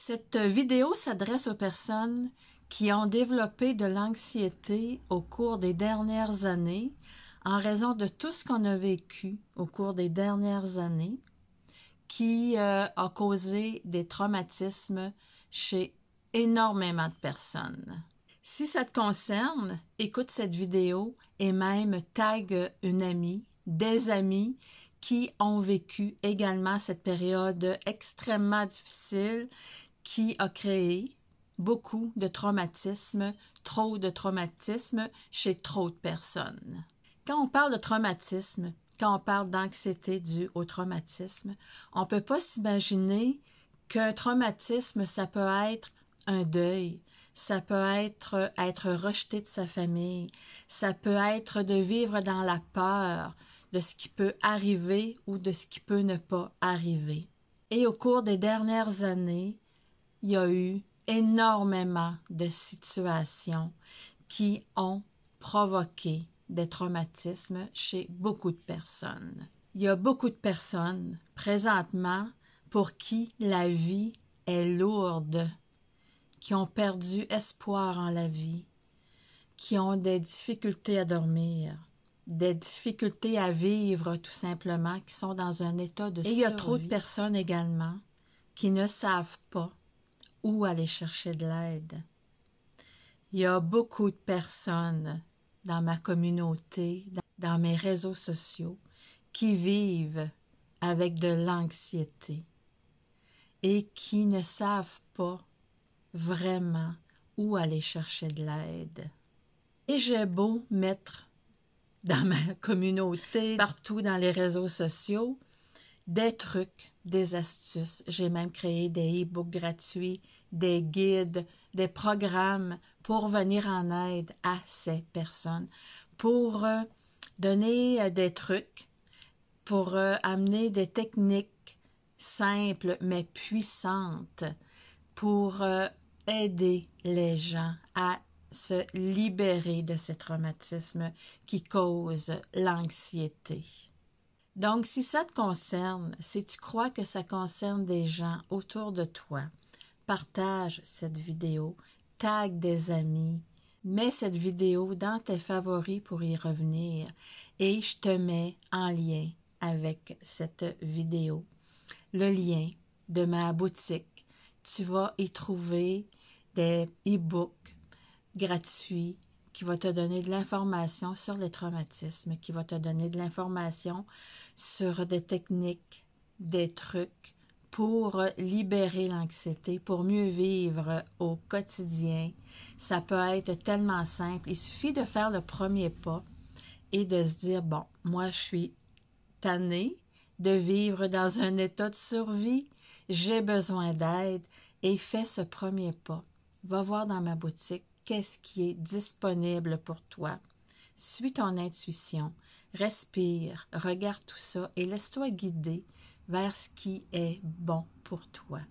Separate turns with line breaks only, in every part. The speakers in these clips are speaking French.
Cette vidéo s'adresse aux personnes qui ont développé de l'anxiété au cours des dernières années en raison de tout ce qu'on a vécu au cours des dernières années qui a causé des traumatismes chez énormément de personnes. Si ça te concerne, écoute cette vidéo et même tag une amie, des amis qui ont vécu également cette période extrêmement difficile qui a créé beaucoup de traumatismes, trop de traumatismes chez trop de personnes. Quand on parle de traumatisme, quand on parle d'anxiété due au traumatisme, on ne peut pas s'imaginer qu'un traumatisme, ça peut être un deuil, ça peut être rejeté de sa famille, ça peut être de vivre dans la peur de ce qui peut arriver ou de ce qui peut ne pas arriver. Et au cours des dernières années, il y a eu énormément de situations qui ont provoqué des traumatismes chez beaucoup de personnes. Il y a beaucoup de personnes présentement pour qui la vie est lourde, qui ont perdu espoir en la vie, qui ont des difficultés à dormir, des difficultés à vivre tout simplement, qui sont dans un état de survie. Et il y a trop de personnes également qui ne savent pas où aller chercher de l'aide. Il y a beaucoup de personnes dans ma communauté, dans mes réseaux sociaux, qui vivent avec de l'anxiété et qui ne savent pas vraiment où aller chercher de l'aide. Et j'ai beau mettre dans ma communauté, partout dans les réseaux sociaux, des trucs, des astuces. J'ai même créé des e-books gratuits, des guides, des programmes pour venir en aide à ces personnes, pour donner des trucs, pour amener des techniques simples mais puissantes, pour aider les gens à se libérer de ces traumatismes qui causent l'anxiété. Donc, si ça te concerne, si tu crois que ça concerne des gens autour de toi, partage cette vidéo, tag des amis, mets cette vidéo dans tes favoris pour y revenir et je te mets en lien avec cette vidéo. Le lien de ma boutique, tu vas y trouver des e-books gratuits qui va te donner de l'information sur les traumatismes, qui va te donner de l'information sur des techniques, des trucs pour libérer l'anxiété, pour mieux vivre au quotidien. Ça peut être tellement simple. Il suffit de faire le premier pas et de se dire, bon, moi je suis tannée de vivre dans un état de survie, j'ai besoin d'aide et fais ce premier pas. Va voir dans ma boutique qu'est-ce qui est disponible pour toi. Suis ton intuition, respire, regarde tout ça et laisse-toi guider vers ce qui est bon pour toi.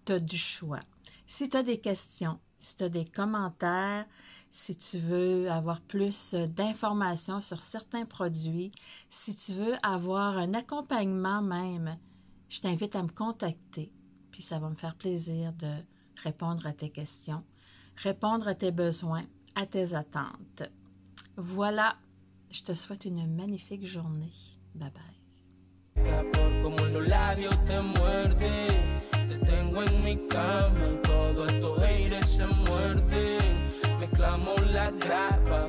Tu as du choix. Si tu as des questions, si tu as des commentaires, si tu veux avoir plus d'informations sur certains produits, si tu veux avoir un accompagnement même, je t'invite à me contacter. Puis ça va me faire plaisir de répondre à tes questions, répondre à tes besoins, à tes attentes. Voilà, je te souhaite une magnifique journée. Bye bye.
Como los labios te muerden, te tengo en mi cama y todos estos haters se muerden. Mezclamos la grapa